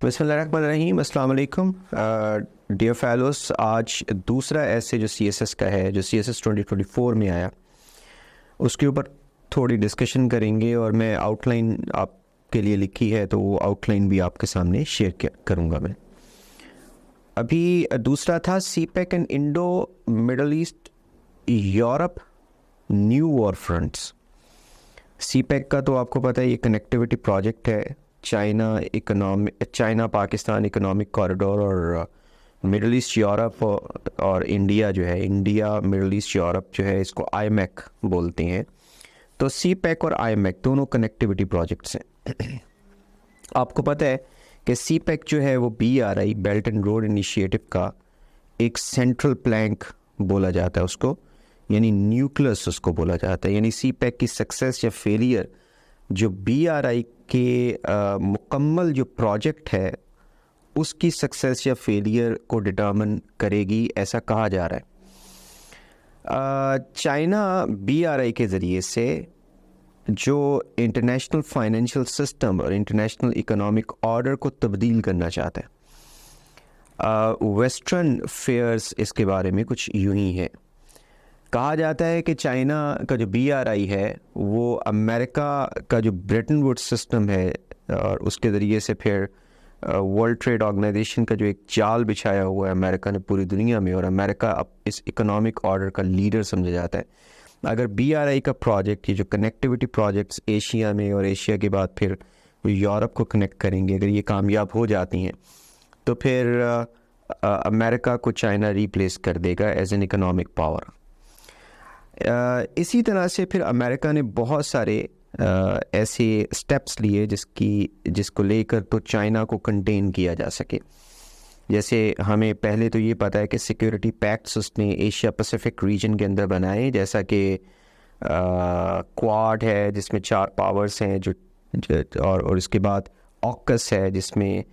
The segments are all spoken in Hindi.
बिस्मिल्लाहिर्रहमानिर्रहीम, अस्सलाम वालेकुम। डियर फेलोस, आज दूसरा ऐसे जो CSS का है, जो CSS 2024 में आया, उसके ऊपर थोड़ी डिस्कशन करेंगे और मैं आउटलाइन आपके लिए लिखी है तो वो आउटलाइन भी आपके सामने शेयर करूँगा मैं। अभी दूसरा था CPEC and Indo middle east Europe new war fronts. CPEC का तो आपको पता है, ये कनेक्टिविटी प्रोजेक्ट है। चाइना पाकिस्तान इकोनॉमिक कॉरिडोर और मिडल ईस्ट यूरोप और इंडिया जो है, इंडिया मिडल ईस्ट यूरोप जो है, इसको IMEC बोलते हैं। तो CPEC और IMEC दोनों कनेक्टिविटी प्रोजेक्ट्स हैं। आपको पता है कि CPEC जो है वो BRI belt and road initiative का एक सेंट्रल प्लैंक बोला जाता है उसको, यानी न्यूक्लियस उसको बोला जाता है। यानी CPEC की सक्सेस या फेलियर जो BRI के मुकम्मल जो प्रोजेक्ट है उसकी सक्सेस या फेलियर को डिटर्मिन करेगी, ऐसा कहा जा रहा है। चाइना BRI के ज़रिए से जो इंटरनेशनल फाइनेंशियल सिस्टम और इंटरनेशनल इकोनॉमिक ऑर्डर को तब्दील करना चाहता है। वेस्टर्न फेयर्स इसके बारे में कुछ यूं ही है। कहा जाता है कि चाइना का जो BRI है वो अमेरिका का जो ब्रेटन वुड्स सिस्टम है और उसके ज़रिए से फिर वर्ल्ड ट्रेड ऑर्गेनाइजेशन का जो एक जाल बिछाया हुआ है अमेरिका ने पूरी दुनिया में, और अमेरिका अब इस इकोनॉमिक ऑर्डर का लीडर समझा जाता है। अगर BRI का प्रोजेक्ट, ये जो कनेक्टिविटी प्रोजेक्ट्स एशिया में और एशिया के बाद फिर यूरोप को कनेक्ट करेंगे, अगर ये कामयाब हो जाती हैं तो फिर अमेरिका को चाइना रिप्लेस कर देगा एज एन इकोनॉमिक पावर। इसी तरह से फिर अमेरिका ने बहुत सारे ऐसे स्टेप्स लिए जिसको लेकर तो चाइना को कंटेन किया जा सके। जैसे हमें पहले तो ये पता है कि सिक्योरिटी पैक्ट्स उसने एशिया पैसिफिक रीजन के अंदर बनाए, जैसा कि क्वाड है जिसमें 4 पावर्स हैं और इसके बाद ऑकस है जिसमें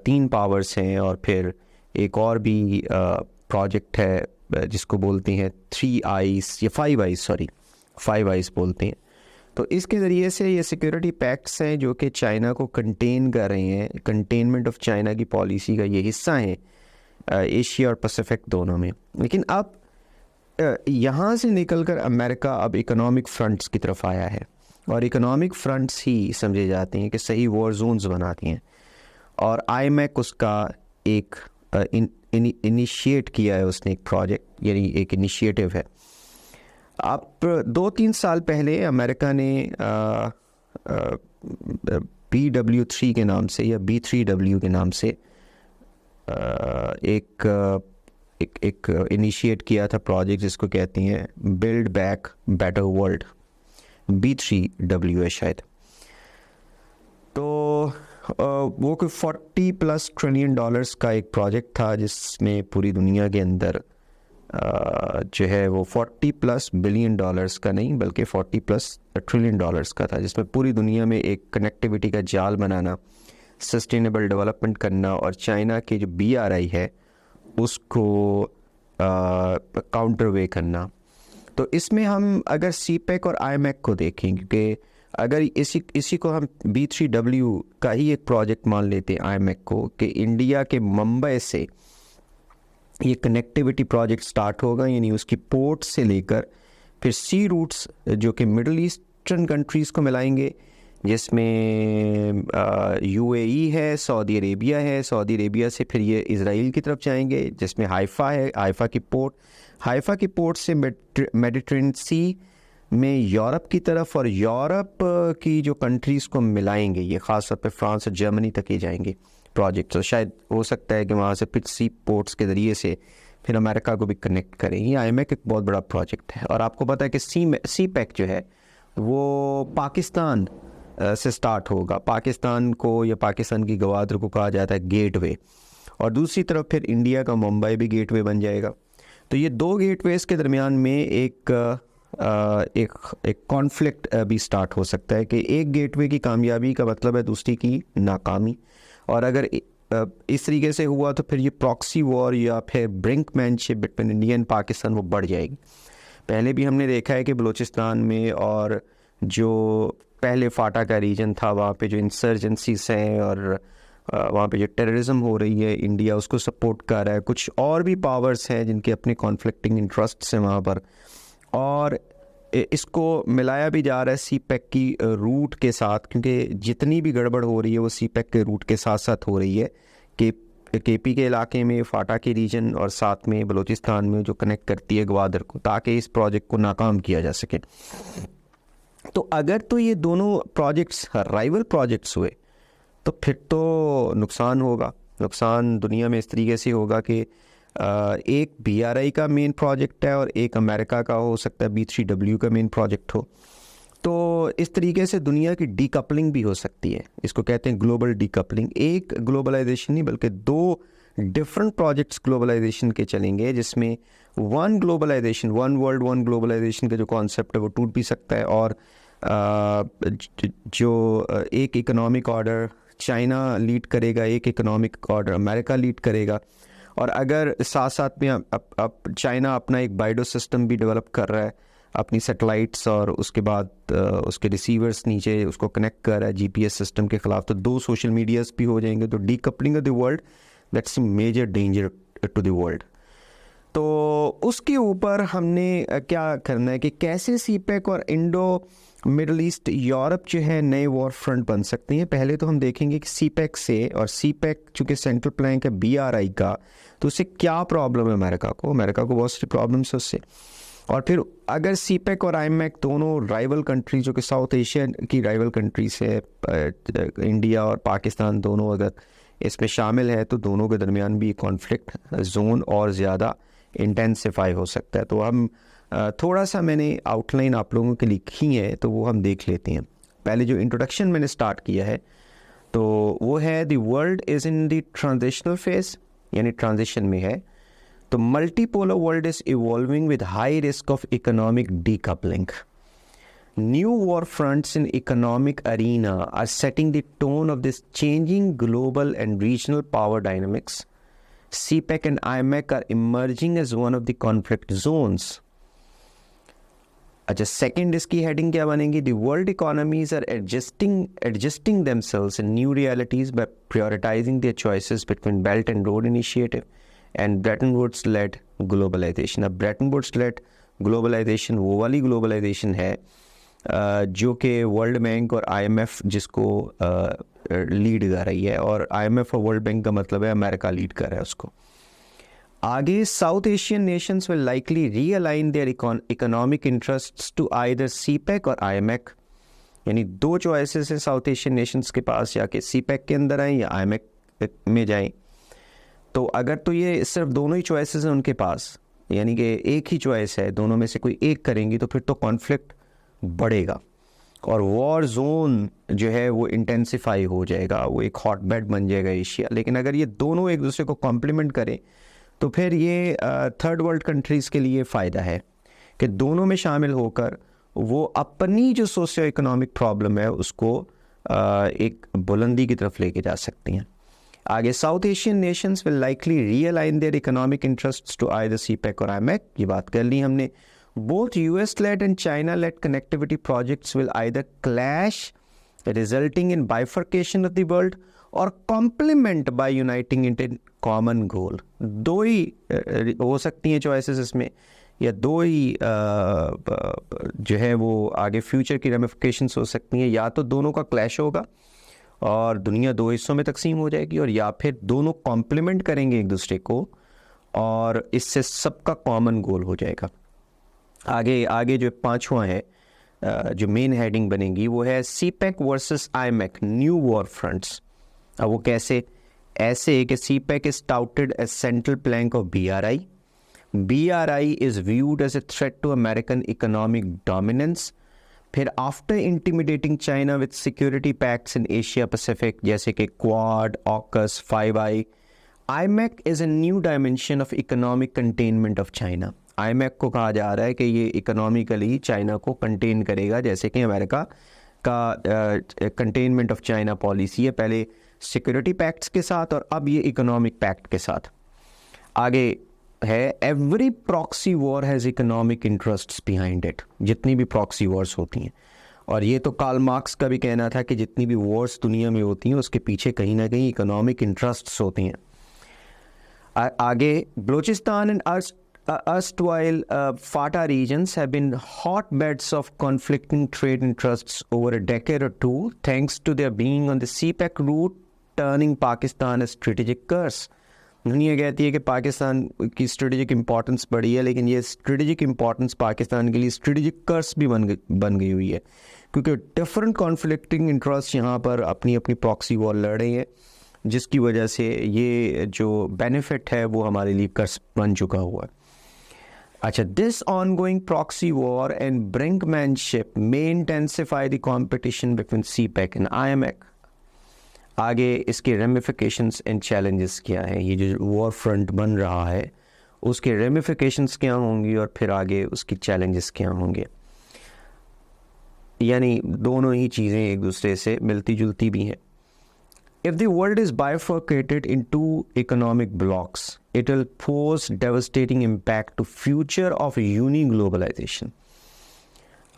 3 पावर्स हैं, और फिर एक और भी प्रोजेक्ट है जिसको बोलते हैं 3 आइस या 5 आइस, 5 आइस बोलते हैं। तो इसके ज़रिए से ये सिक्योरिटी पैक्ट्स हैं जो कि चाइना को कंटेन कर रहे हैं। कंटेनमेंट ऑफ चाइना की पॉलिसी का ये हिस्सा है एशिया और पैसिफिक दोनों में। लेकिन अब यहाँ से निकलकर अमेरिका अब इकोनॉमिक फ्रंट्स की तरफ आया है, और इकोनॉमिक फ्रंट्स ही समझे जाते हैं कि सही वॉर जोन्स बनाती हैं, और IMEC उसका एक इनिशिएट किया है उसने, एक प्रोजेक्ट यानी एक इनिशिएटिव है। आप 2-3 साल पहले अमेरिका ने BW3 के नाम से या B3W के नाम से एक इनिशिएट किया था प्रोजेक्ट जिसको कहते हैं build back better world, B3W है शायद। तो वो कोई $40+ ट्रिलियन का एक प्रोजेक्ट था जिसमें पूरी दुनिया के अंदर जो है वो $40+ बिलियन का नहीं बल्कि $40+ ट्रिलियन का था, जिसमें पूरी दुनिया में एक कनेक्टिविटी का जाल बनाना, सस्टेनेबल डेवलपमेंट करना और चाइना के जो BRI है उसको काउंटर वे करना। तो इसमें हम अगर CPEC और IMEC को देखें, क्योंकि अगर इसी को हम B3W का ही एक प्रोजेक्ट मान लेते हैं IMEC को, कि इंडिया के मुंबई से ये कनेक्टिविटी प्रोजेक्ट स्टार्ट होगा, यानी उसकी पोर्ट से लेकर फिर सी रूट्स जो कि मिडल ईस्टर्न कंट्रीज़ को मिलाएंगे, जिसमें UAE है, सऊदी अरेबिया है, सऊदी अरेबिया से फिर ये इज़राइल की तरफ जाएंगे जिसमें हाइफा है, हाइफा की पोर्ट से मेडिटरेनियन सी में यूरोप की तरफ, और यूरोप की जो कंट्रीज़ को मिलाएंगे, ये ख़ास तौर पे फ्रांस और जर्मनी तक ही जाएंगे प्रोजेक्ट। तो शायद हो सकता है कि वहाँ से फिर सी पोर्ट्स के ज़रिए से फिर अमेरिका को भी कनेक्ट करें। ये IMEC एक बहुत बड़ा प्रोजेक्ट है। और आपको पता है कि CPEC जो है वो पाकिस्तान से स्टार्ट होगा। पाकिस्तान को या पाकिस्तान की गवादर को कहा जाता है गेटवे, और दूसरी तरफ फिर इंडिया का मुंबई भी गेटवे बन जाएगा। तो ये 2 गेटवेज़ के दरमियान में एक कॉन्फ्लिक्ट भी स्टार्ट हो सकता है कि एक गेटवे की कामयाबी का मतलब है दूसरी की नाकामी, और अगर इस तरीके से हुआ तो फिर ये प्रॉक्सी वॉर या फिर brinkmanship between India and Pakistan वो बढ़ जाएगी। पहले भी हमने देखा है कि बलूचिस्तान में और जो पहले फाटा का रीजन था वहाँ पे जो इंसर्जेंसीज हैं और वहाँ पे जो टेररिज्म हो रही है इंडिया उसको सपोर्ट कर रहा है, कुछ और भी पावर्स हैं जिनके अपने कॉन्फ्लिक्टिंग इंटरेस्ट्स हैं वहाँ पर, और इसको मिलाया भी जा रहा है सीपैक की रूट के साथ, क्योंकि जितनी भी गड़बड़ हो रही है वो सीपैक के रूट के साथ साथ हो रही है कि केपी के इलाके में, फाटा के रीजन और साथ में बलूचिस्तान में जो कनेक्ट करती है ग्वादर को, ताकि इस प्रोजेक्ट को नाकाम किया जा सके। तो अगर तो ये दोनों प्रोजेक्ट्स राइवल प्रोजेक्ट्स हुए तो फिर तो नुकसान होगा। नुकसान दुनिया में इस तरीके से होगा कि एक BRI का मेन प्रोजेक्ट है और एक अमेरिका का हो सकता है B3W का मेन प्रोजेक्ट हो, तो इस तरीके से दुनिया की डीकपलिंग भी हो सकती है। इसको कहते हैं ग्लोबल डीकपलिंग। एक ग्लोबलाइजेशन नहीं बल्कि दो डिफरेंट प्रोजेक्ट्स ग्लोबलाइजेशन के चलेंगे, जिसमें one globalization, one world one globalization का जो कॉन्सेप्ट है वो टूट भी सकता है, और जो एक इकोनॉमिक ऑर्डर चाइना लीड करेगा, एक इकोनॉमिक ऑर्डर अमेरिका लीड करेगा, और अगर साथ साथ में अब चाइना अपना एक बाइडो सिस्टम भी डेवलप कर रहा है, अपनी सैटेलाइट्स और उसके बाद उसके रिसीवर्स नीचे उसको कनेक्ट कर रहा है GPS सिस्टम के ख़िलाफ़, तो दो सोशल मीडियाज़ भी हो जाएंगे। तो decoupling of the world, that's major danger to the world. तो उसके ऊपर हमने क्या करना है कि कैसे सीपैक और इंडो मिडल ईस्ट यूरोप जो है नए वॉर फ्रंट बन सकते हैं। पहले तो हम देखेंगे कि सीपैक से, और सीपैक चूँकि सेंट्रल प्लैंक है BRI का, तो उससे क्या प्रॉब्लम है अमेरिका को बहुत सारी प्रॉब्लम्स है उससे। और फिर अगर सीपैक और IMEC दोनों राइवल कंट्री जो कि साउथ एशिया की राइवल कंट्रीज है, इंडिया और पाकिस्तान दोनों अगर इसमें शामिल है, तो दोनों के दरमियान भी कॉन्फ्लिक्ट जोन और ज़्यादा इंटेंसिफाई हो सकता है। तो हम थोड़ा सा मैंने आउटलाइन आप लोगों के लिखी है, तो वो हम देख लेते हैं। पहले जो इंट्रोडक्शन मैंने स्टार्ट किया है तो वो है the world is in the transitional phase, यानी ट्रांजिशन में है। तो multipolar world is evolving with high risk of economic decoupling. New war fronts in economic arena are setting the tone of this changing global and regional power dynamics. CPEC and IMEC are emerging as one of the conflict zones. अच्छा, सेकेंड इसकी हेडिंग क्या बनेगी? The world economies are adjusting themselves in new realities by prioritizing their choices between Belt and Road Initiative and Bretton Woods led globalization. अब Bretton Woods led globalization वो वाली globalization है जो कि वर्ल्ड बैंक और IMF जिसको लीड कर रही है, और IMF और वर्ल्ड बैंक का मतलब है अमेरिका लीड कर रहा है उसको। आगे South Asian nations will likely realign their economic interests to either CPEC और IMEC, यानी दो चॉइसेस हैं साउथ एशियन नेशंस के पास, या कि सीपैक के अंदर आएँ या IMEC में जाएं। तो अगर तो ये सिर्फ दोनों ही चॉइसेस हैं उनके पास, यानी कि एक ही चॉइस है, दोनों में से कोई एक करेंगी, तो फिर तो कॉन्फ्लिक्ट बढ़ेगा और वॉर जोन जो है वो इंटेंसिफाई हो जाएगा, वो एक हॉट बेड बन जाएगा एशिया। लेकिन अगर ये दोनों एक दूसरे को कॉम्प्लीमेंट करें तो फिर ये थर्ड वर्ल्ड कंट्रीज़ के लिए फ़ायदा है कि दोनों में शामिल होकर वो अपनी जो सोशियो इकोनॉमिक प्रॉब्लम है उसको एक बुलंदी की तरफ लेके जा सकती हैं। आगे South Asian nations will likely realign their economic interests to either CPEC और IMEC, ये बात कर ली हमने। Both US-led and China-led connectivity projects will either clash, resulting in bifurcation of the world, or complement by uniting it in common goal. दो ही हो सकती हैं चॉइसेस इसमें, या दो ही जो है वो आगे फ्यूचर की रेमिफिकेशंस हो सकती हैं। या तो दोनों का क्लैश होगा और दुनिया दो हिस्सों में तकसीम हो जाएगी, और या फिर दोनों कॉम्प्लीमेंट करेंगे एक दूसरे को और इससे सबका कॉमन गोल हो जाएगा। आगे जो पांचवा है जो मेन हेडिंग बनेगी वो है CPEC versus IMEC new war fronts. अब वो कैसे? ऐसे कि CPEC is touted as central plank of BRI. BRI is viewed as a threat to American economic dominance. फिर after intimidating China with security pacts in Asia Pacific जैसे कि Quad, AUKUS, 5I, IMEC is a new dimension of economic containment of China. IMEC को कहा जा रहा है कि ये इकोनॉमिकली चाइना को कंटेन करेगा, जैसे कि अमेरिका का कंटेनमेंट ऑफ चाइना पॉलिसी है, पहले सिक्योरिटी पैक्ट्स के साथ और अब ये इकोनॉमिक पैक्ट के साथ। आगे है every proxy war has economic interests behind it, जितनी भी प्रॉक्सी वॉर्स होती हैं, और ये तो कार्ल मार्क्स का भी कहना था कि जितनी भी वॉर्स दुनिया में होती हैं उसके पीछे कहीं ना कहीं इकोनॉमिक इंटरेस्ट्स होती हैं। आगे, Balochistan and erstwhile FATA regions have been hotbeds of conflicting trade interests over a decade or two, thanks to their being on the CPEC route, turning Pakistan a strategic curse. दुनिया कहती है कि पाकिस्तान की स्ट्रेटेजिक इंपॉर्टेंस बढ़ी है, लेकिन ये स्ट्रेटेजिक इंपॉर्टेंस पाकिस्तान के लिए स्ट्रेटेजिक कर्स भी बन गई हुई है, क्योंकि डिफरेंट कॉन्फ्लिक्टिंग इंटरेस्ट यहाँ पर अपनी अपनी प्रॉक्सी वॉर लड़ रहे हैं, जिसकी वजह से ये जो बेनिफिट है वो हमारे लिए कर्स बन चुका हुआ है। अच्छा, this ongoing proxy war and brinkmanship may intensify the competition between CPEC and IMEC। आगे इसके रेमिफिकेशंस एंड चैलेंजेस क्या है, ये जो वॉर फ्रंट बन रहा है उसके रेमिफिकेशंस क्या होंगी और फिर आगे उसकी चैलेंजेस क्या होंगे। यानी दोनों ही चीज़ें एक दूसरे से मिलती जुलती भी हैं। If the world is bifurcated into economic blocks, it will pose devastating impact to future of uni-globalization.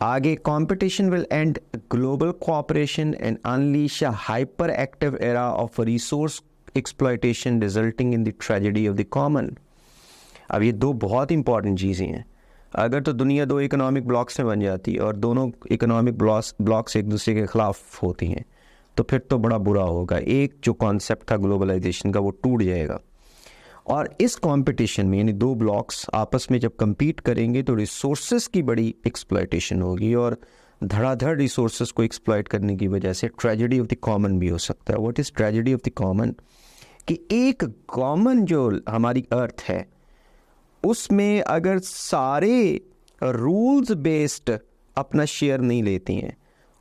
आगे, competition will end global cooperation and unleash a hyperactive era of resource exploitation resulting in the tragedy of the common. अब ये दो बहुत इंपॉर्टेंट चीज़ें हैं। अगर तो दुनिया दो इकोनॉमिक ब्लॉक्स में बन जाती है और दोनों इकोनॉमिक ब्लॉक्स एक दूसरे के ख़िलाफ़ होती हैं तो फिर तो बड़ा बुरा होगा। एक जो कॉन्सेप्ट था ग्लोबलाइजेशन का वो टूट जाएगा, और इस कंपटीशन में यानी दो ब्लॉक्स आपस में जब compete करेंगे तो रिसोर्सेज की बड़ी एक्सप्लॉयटेशन होगी, और धड़ाधड़ रिसोर्सेज को एक्सप्लॉयट करने की वजह से ट्रेजेडी ऑफ द कॉमन भी हो सकता है। What is tragedy of the common? कि एक कॉमन जो हमारी अर्थ है उसमें अगर सारे रूल्स बेस्ड अपना शेयर नहीं लेती हैं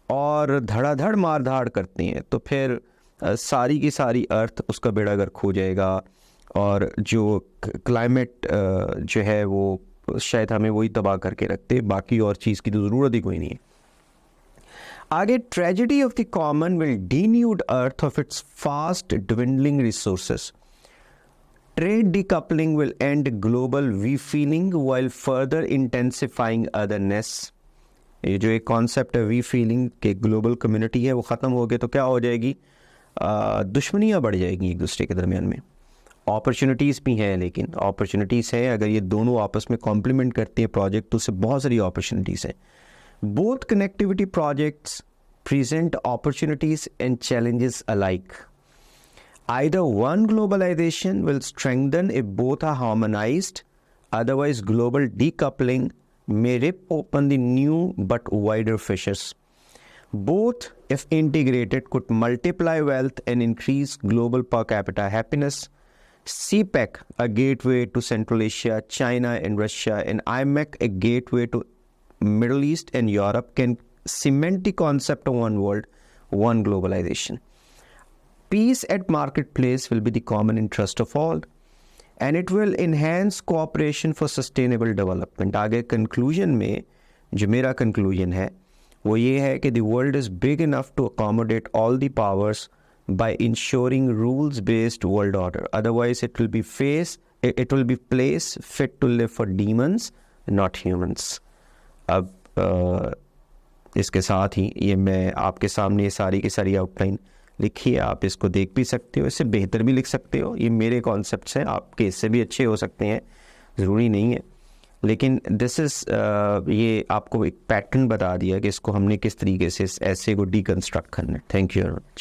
और धड़ाधड़ मार धाड़ करते हैं तो फिर सारी की सारी अर्थ उसका बेड़ा गर्क हो जाएगा, और जो क्लाइमेट जो है वो शायद हमें वही तबाह करके रखते, बाकी और चीज़ की तो ज़रूरत ही कोई नहीं है। आगे, tragedy of the common will denude earth of its fast dwindling resources. Trade decoupling will end global we feeling while further intensifying otherness. ये जो एक कॉन्सेप्ट है वी फीलिंग के ग्लोबल कम्युनिटी है वो ख़त्म हो गए तो क्या हो जाएगी, दुश्मनियाँ बढ़ जाएगी एक दूसरे के दरमियान में। अपॉर्चुनिटीज़ भी हैं, लेकिन अपॉर्चुनिटीज़ हैं अगर ये दोनों आपस में कॉम्प्लीमेंट करते हैं प्रोजेक्ट तो उससे बहुत सारी अपॉर्चुनिटीज़ हैं। Both connectivity projects present opportunities and challenges alike. Either one globalization will strengthen if both are harmonized, otherwise global decoupling may rip open the new but wider fissures. Both, if integrated, could multiply wealth and increase global per capita happiness. CPEC, a gateway to Central Asia, China and Russia, and IMEC, a gateway to Middle East and Europe, can cement the concept of one world, one globalization. Peace at marketplace will be the common interest of all, and it will enhance cooperation for sustainable development. आगे conclusion में जो मेरा conclusion है वो ये है कि the world is big enough to accommodate all the powers by ensuring rules-based world order. Otherwise, it will be place fit to live for demons, not humans. अब इसके साथ ही ये मैं आपके सामने ये सारी की सारी आउटलाइन लिखी है, आप इसको देख भी सकते हो, इससे बेहतर भी लिख सकते हो। ये मेरे कॉन्सेप्ट्स हैं, आपके इससे भी अच्छे हो सकते हैं, ज़रूरी नहीं है, लेकिन दिस इज़ ये आपको एक पैटर्न बता दिया कि इसको हमने किस तरीके से इस ऐसे को डीकंस्ट्रक्ट करना है। Thank you very much.